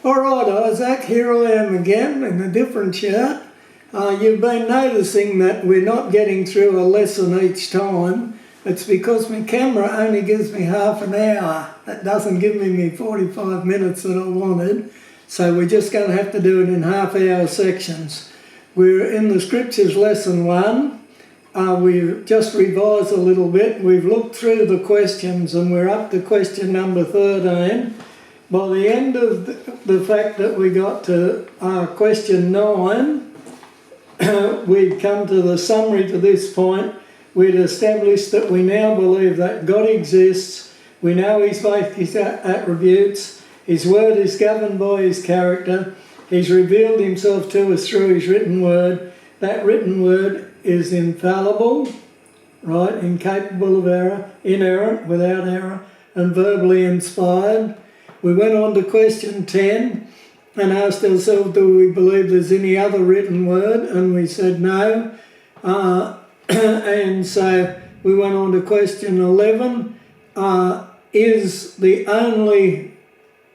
All right, Isaac, here I am again in a different shirt. You've been noticing that we're not getting through a lesson each time. It's because my camera only gives me half an hour. That doesn't give me 45 minutes that I wanted. So we're just going to have to do it in half-hour sections. We're in the Scriptures lesson 1. We've just revised a little bit. We've looked through the questions and we're up to question number 13. By the end of the fact that we got to question 9, we'd come to the summary to this point. We'd established that we now believe that God exists. We know His faith, His attributes. His word is governed by His character. He's revealed Himself to us through His written word. That written word is infallible, right, incapable of error, inerrant, without error, and verbally inspired. We went on to question 10 and asked ourselves, do we believe there's any other written word? And we said no. And so we went on to question 11. Is the only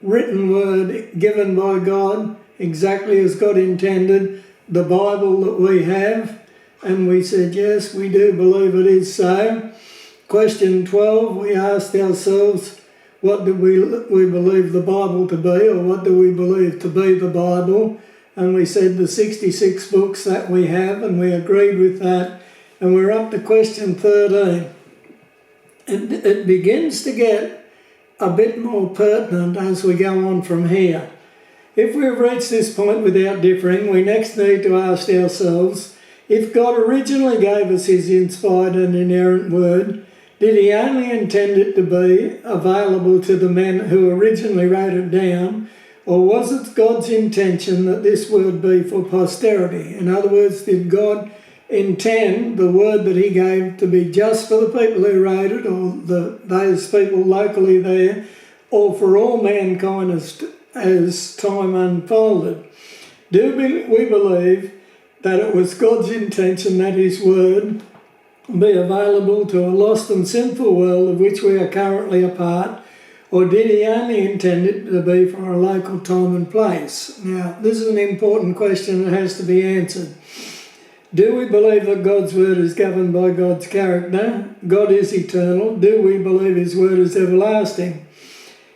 written word given by God exactly as God intended the Bible that we have? And we said yes, we do believe it is so. Question 12, we asked ourselves, what do we believe the Bible to be, or what do we believe to be the Bible? And we said the 66 books that we have, and we agreed with that. And we're up to question 13. And it begins to get a bit more pertinent as we go on from here. If we've reached this point without differing, we next need to ask ourselves, if God originally gave us His inspired and inerrant word, did He only intend it to be available to the men who originally wrote it down, or was it God's intention that this word be for posterity? In other words, did God intend the word that He gave to be just for the people who wrote it, or those people locally there, or for all mankind as time unfolded? Do we believe that it was God's intention that His word be available to a lost and sinful world of which we are currently a part, or did He only intend it to be for a local time and place? Now, this is an important question that has to be answered. Do we believe that God's word is governed by God's character? God is eternal. Do we believe His word is everlasting?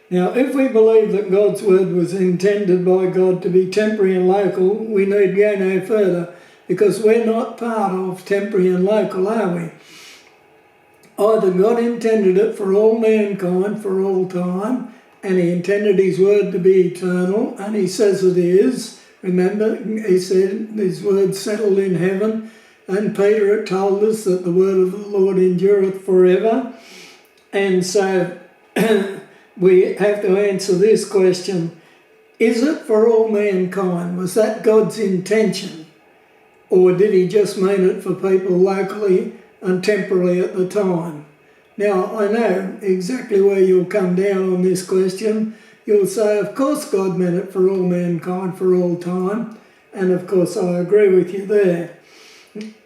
Now, if we believe that God's word was intended by God to be temporary and local, we need go no further, because we're not part of temporary and local, are we? Either God intended it for all mankind for all time, and He intended His word to be eternal, and He says it is. Remember, He said His word settled in heaven, and Peter had told us that the word of the Lord endureth forever. And so we have to answer this question, is it for all mankind? Was that God's intention? Or did He just mean it for people locally and temporarily at the time? Now, I know exactly where you'll come down on this question. You'll say, of course God meant it for all mankind for all time. And of course I agree with you there.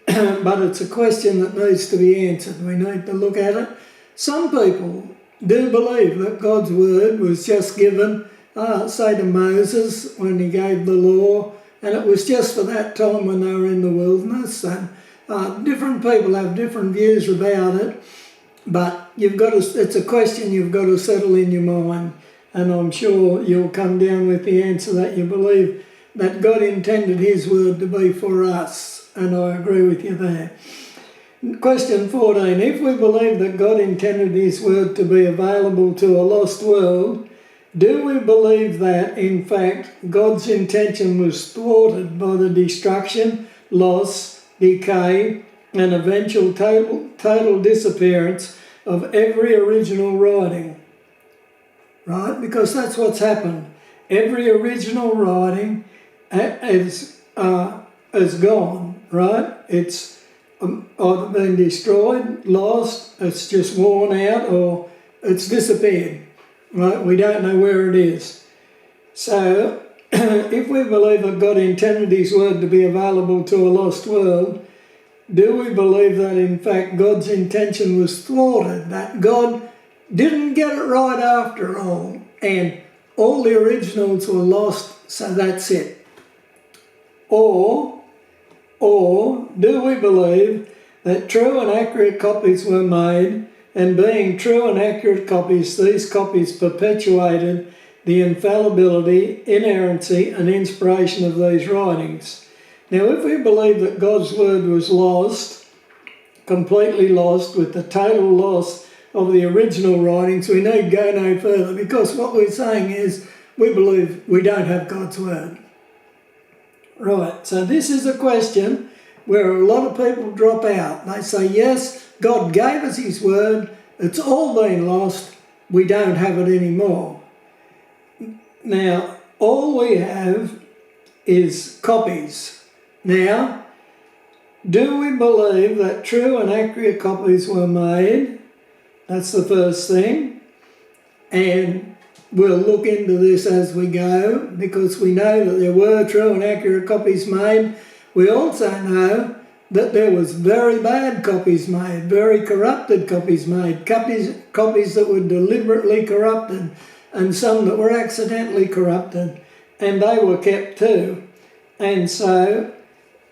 But it's a question that needs to be answered. We need to look at it. Some people do believe that God's word was just given, say to Moses when he gave the law, and it was just for that time when they were in the wilderness. And different people have different views about it, but it's a question you've got to settle in your mind. And I'm sure you'll come down with the answer that you believe that God intended His word to be for us. And I agree with you there. Question 14. If we believe that God intended His word to be available to a lost world, do we believe that, in fact, God's intention was thwarted by the destruction, loss, decay, and eventual total disappearance of every original writing? Right? Because that's what's happened. Every original writing is gone, right? It's either been destroyed, lost, it's just worn out, or it's disappeared. Right? We don't know where it is. So, if we believe that God intended His word to be available to a lost world, do we believe that in fact God's intention was thwarted, that God didn't get it right after all, and all the originals were lost, so that's it? Or do we believe that true and accurate copies were made, and being true and accurate copies, these copies perpetuated the infallibility, inerrancy and inspiration of these writings? Now, if we believe that God's word was lost, completely lost, with the total loss of the original writings, we need go no further, because what we're saying is we believe we don't have God's word. Right, so this is a question where a lot of people drop out. They say, yes, God gave us his word, it's all been lost, we don't have it anymore. Now, all we have is copies. Now, do we believe that true and accurate copies were made? That's the first thing. And we'll look into this as we go, because we know that there were true and accurate copies made. We also know that there was very bad copies made, very corrupted copies made, copies that were deliberately corrupted, and some that were accidentally corrupted, and they were kept too. And so,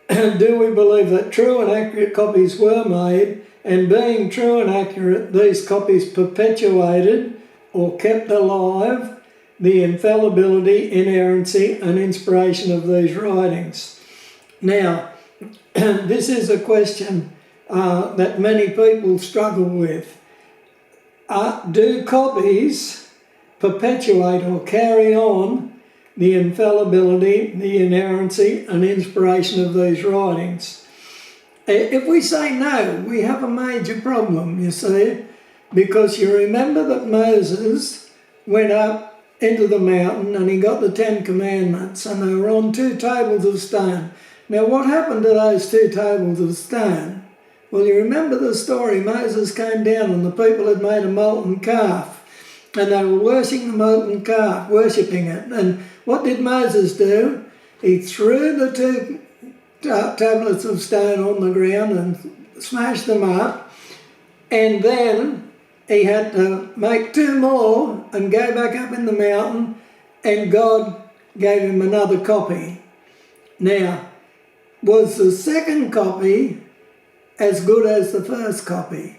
do we believe that true and accurate copies were made, and being true and accurate, these copies perpetuated or kept alive the infallibility, inerrancy and inspiration of these writings? Now, this is a question that many people struggle with. Do copies perpetuate or carry on the infallibility, the inerrancy and inspiration of these writings? If we say no, we have a major problem, you see, because you remember that Moses went up into the mountain and he got the 10 Commandments, and they were on 2 tables of stone. Now, what happened to those 2 tables of stone? Well, you remember the story. Moses came down and the people had made a molten calf, and they were worshipping the molten calf, worshipping it. And what did Moses do? He threw the 2 tablets of stone on the ground and smashed them up, and then he had to make 2 more and go back up in the mountain, and God gave him another copy. Now, was the second copy as good as the first copy?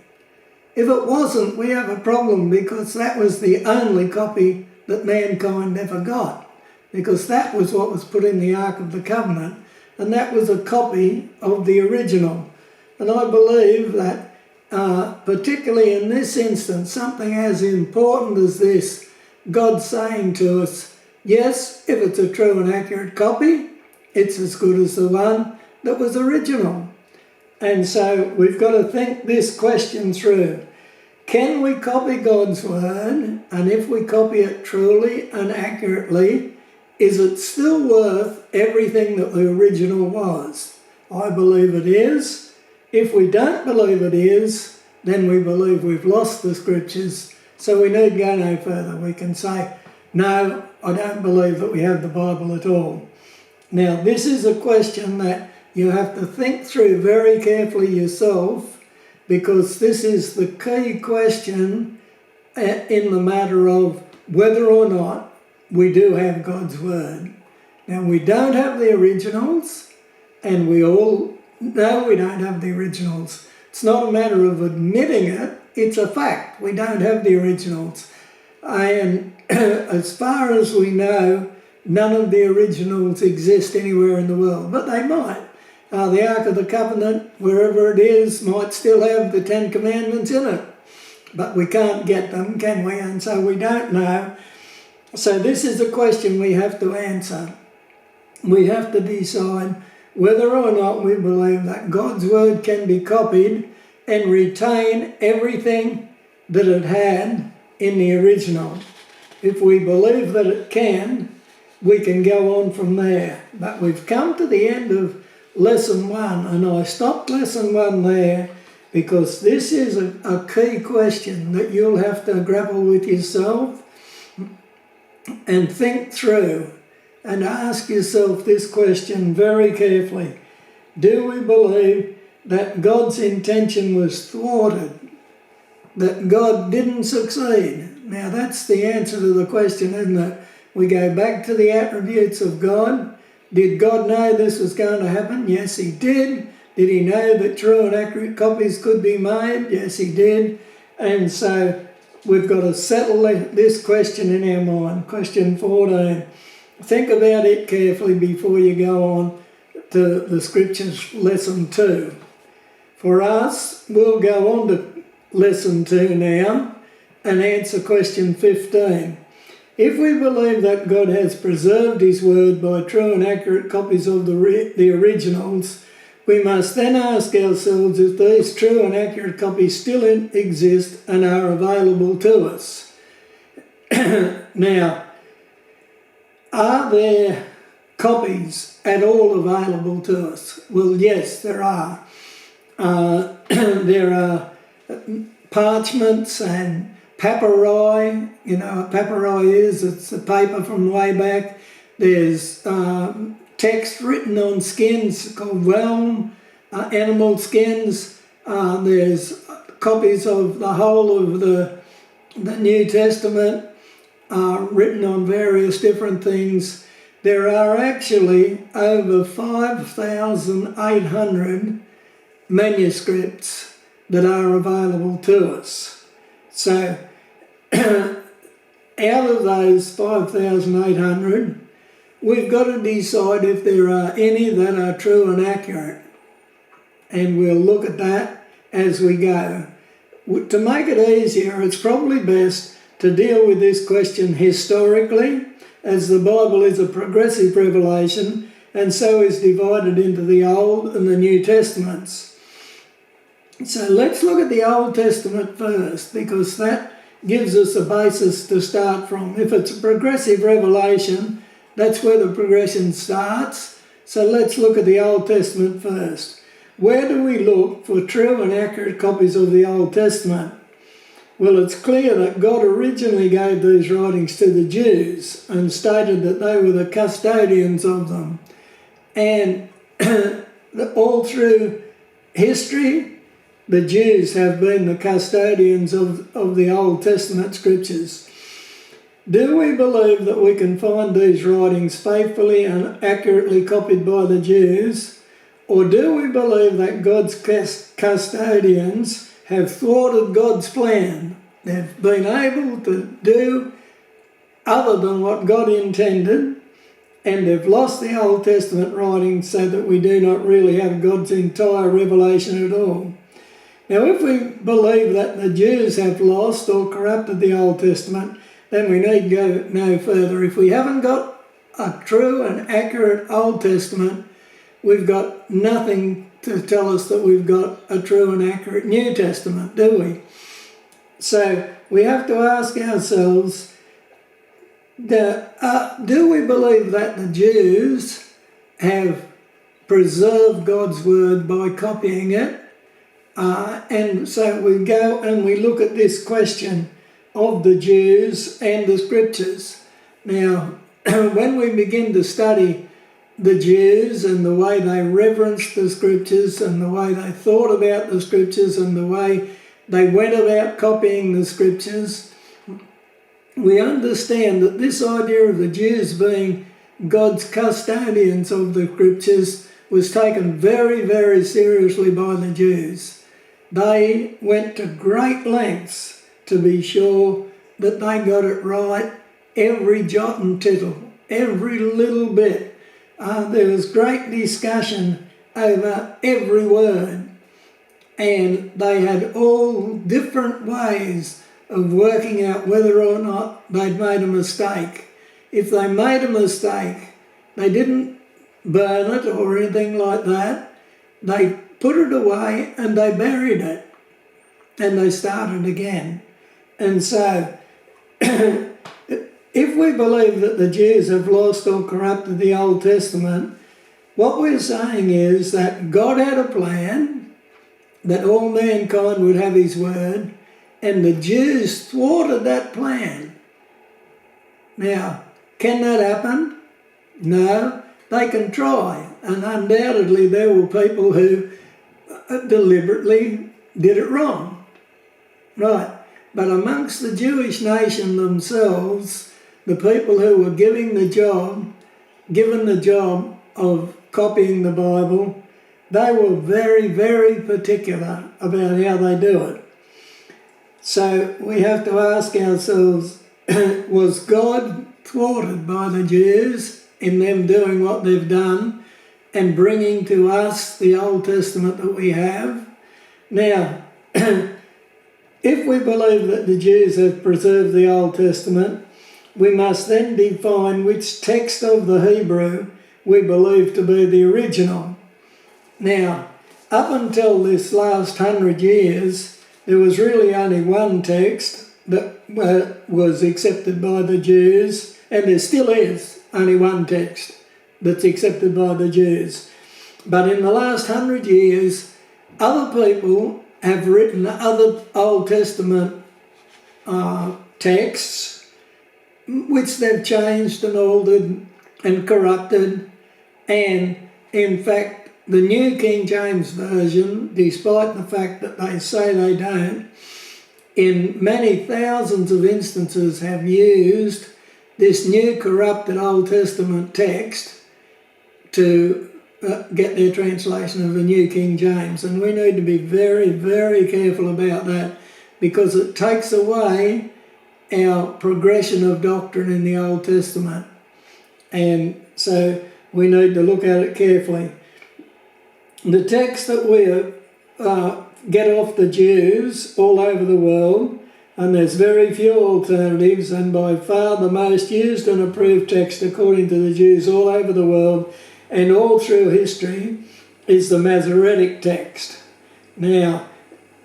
If it wasn't, we have a problem, because that was the only copy that mankind ever got, because that was what was put in the Ark of the Covenant, and that was a copy of the original. And I believe that particularly in this instance, something as important as this, God's saying to us, yes, if it's a true and accurate copy, it's as good as the one that was original. And so we've got to think this question through. Can we copy God's word? And if we copy it truly and accurately, is it still worth everything that the original was? I believe it is. If we don't believe it is, then we believe we've lost the scriptures. So we need go no further. We can say, no, I don't believe that we have the Bible at all. Now, this is a question that you have to think through very carefully yourself, because this is the key question in the matter of whether or not we do have God's word. Now, we don't have the originals, and we all know we don't have the originals. It's not a matter of admitting it, it's a fact. We don't have the originals. And as far as we know, none of the originals exist anywhere in the world, but they might. The Ark of the Covenant, wherever it is, might still have the 10 Commandments in it, but we can't get them, can we? And so we don't know. So this is a question we have to answer. We have to decide whether or not we believe that God's word can be copied and retain everything that it had in the original. If we believe that it can, we can go on from there. But we've come to the end of lesson 1, and I stopped lesson 1 there because this is a key question that you'll have to grapple with yourself and think through and ask yourself this question very carefully. Do we believe that God's intention was thwarted, that God didn't succeed? Now that's the answer to the question, isn't it? We go back to the attributes of God. Did God know this was going to happen? Yes, he did. Did he know that true and accurate copies could be made? Yes, he did. And so we've got to settle this question in our mind. Question 14. Think about it carefully before you go on to the Scriptures lesson 2. For us, we'll go on to lesson 2 now and answer question 15. If we believe that God has preserved his word by true and accurate copies of the originals, we must then ask ourselves if these true and accurate copies still exist and are available to us. Now, are there copies at all available to us? Well, yes, there are. There are parchments and papyri. You know what papyri is? It's a paper from way back. There's text written on skins called vellum, animal skins. There's copies of the whole of the New Testament written on various different things. There are actually over 5,800 manuscripts that are available to us. So out of those 5,800, we've got to decide if there are any that are true and accurate. And we'll look at that as we go. To make it easier, it's probably best to deal with this question historically, as the Bible is a progressive revelation and so is divided into the Old and the New Testaments. So let's look at the Old Testament first, because that gives us a basis to start from. If it's a progressive revelation, that's where the progression starts. So let's look at the Old Testament first. Where do we look for true and accurate copies of the Old Testament? Well, it's clear that God originally gave these writings to the Jews and stated that they were the custodians of them. And all through history, the Jews have been the custodians of the Old Testament scriptures. Do we believe that we can find these writings faithfully and accurately copied by the Jews? Or do we believe that God's custodians have thwarted God's plan? They've been able to do other than what God intended, and they've lost the Old Testament writings so that we do not really have God's entire revelation at all. Now, if we believe that the Jews have lost or corrupted the Old Testament, then we need to go no further. If we haven't got a true and accurate Old Testament, we've got nothing to tell us that we've got a true and accurate New Testament, do we? So we have to ask ourselves, do we believe that the Jews have preserved God's word by copying it? And so we go and we look at this question of the Jews and the Scriptures. Now, when we begin to study the Jews and the way they reverenced the Scriptures and the way they thought about the Scriptures and the way they went about copying the Scriptures, we understand that this idea of the Jews being God's custodians of the Scriptures was taken very, very seriously by the Jews. They went to great lengths to be sure that they got it right, every jot and tittle, every little bit. There was great discussion over every word, and they had all different ways of working out whether or not they'd made a mistake. If they made a mistake, they didn't burn it or anything like that. They put it away and they buried it, and they started again. And so, if we believe that the Jews have lost or corrupted the Old Testament, what we're saying is that God had a plan, that all mankind would have his word, and the Jews thwarted that plan. Now, can that happen? No, they can try, and undoubtedly there were people who deliberately did it wrong. Right. But amongst the Jewish nation themselves, the people who were given the job of copying the Bible, they were very, very particular about how they do it. So we have to ask ourselves, was God thwarted by the Jews in them doing what they've done and bringing to us the Old Testament that we have? Now, if we believe that the Jews have preserved the Old Testament, we must then define which text of the Hebrew we believe to be the original. Now, up until this last 100 years, there was really only one text that was accepted by the Jews, and there still is only one text that's accepted by the Jews. But in the last 100 years, other people have written other Old Testament texts, which they've changed and altered and corrupted. And in fact, the New King James Version, despite the fact that they say they don't, in many thousands of instances have used this new corrupted Old Testament text to get their translation of the New King James. And we need to be very, very careful about that, because it takes away our progression of doctrine in the Old Testament. And so we need to look at it carefully. The text that we get off the Jews all over the world, and there's very few alternatives, and by far the most used and approved text according to the Jews all over the world and all through history, is the Masoretic text. Now,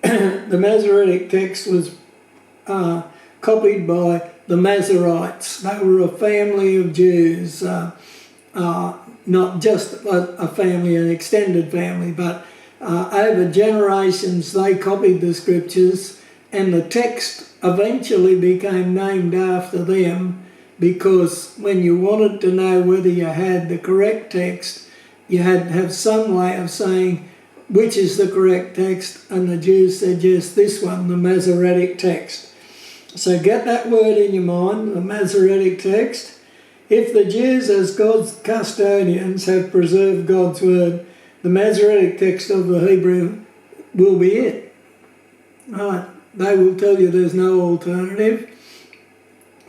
the Masoretic text was copied by the Masoretes. They were a family of Jews, not just a family, an extended family, but over generations they copied the scriptures, and the text eventually became named after them, because when you wanted to know whether you had the correct text, you had to have some way of saying which is the correct text, and the Jews said, yes, this one, the Masoretic text. So get that word in your mind, the Masoretic text. If the Jews, as God's custodians, have preserved God's word, the Masoretic text of the Hebrew will be it. Right. They will tell you there's no alternative.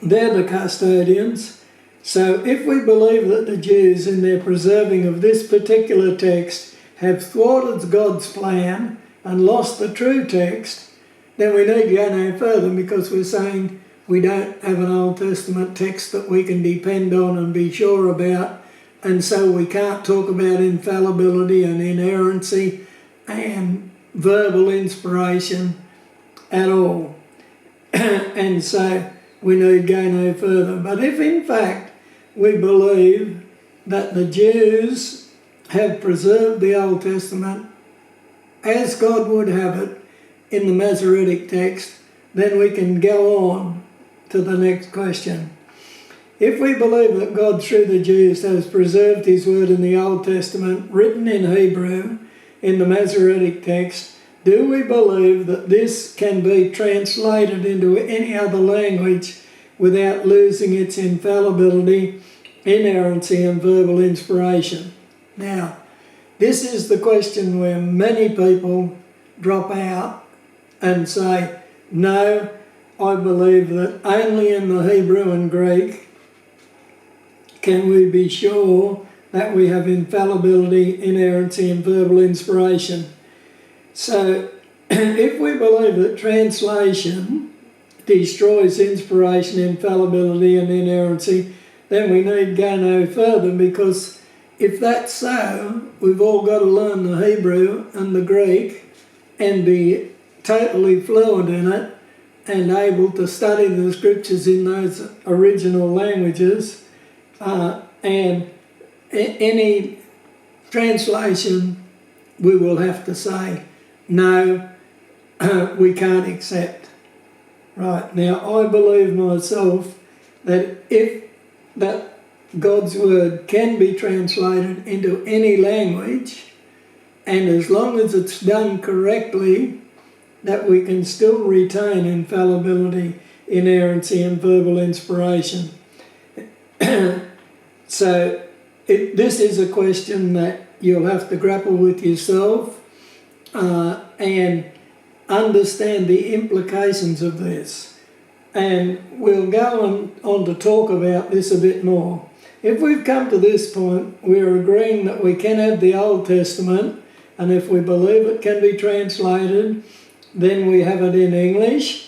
They're the custodians. So if we believe that the Jews, in their preserving of this particular text, have thwarted God's plan and lost the true text, then we need to go no further, because we're saying we don't have an Old Testament text that we can depend on and be sure about, and so we can't talk about infallibility and inerrancy and verbal inspiration at all. And so we need go no further. But if in fact we believe that the Jews have preserved the Old Testament as God would have it in the Masoretic text, then we can go on to the next question. If we believe that God through the Jews has preserved his word in the Old Testament, written in Hebrew, in the Masoretic text, do we believe that this can be translated into any other language without losing its infallibility, inerrancy and verbal inspiration? Now, this is the question where many people drop out and say, no, I believe that only in the Hebrew and Greek can we be sure that we have infallibility, inerrancy and verbal inspiration. So if we believe that translation destroys inspiration, infallibility and inerrancy, then we need go no further, because if that's so, we've all got to learn the Hebrew and the Greek and be totally fluent in it and able to study the scriptures in those original languages, and any translation we will have to say, no, we can't accept. Right, now I believe myself that if that God's word can be translated into any language, and as long as it's done correctly, that we can still retain infallibility, inerrancy and verbal inspiration. So this is a question that you'll have to grapple with yourself and understand the implications of this. And we'll go on to talk about this a bit more. If we've come to this point, we're agreeing that we can have the Old Testament, and if we believe it can be translated, then we have it in English.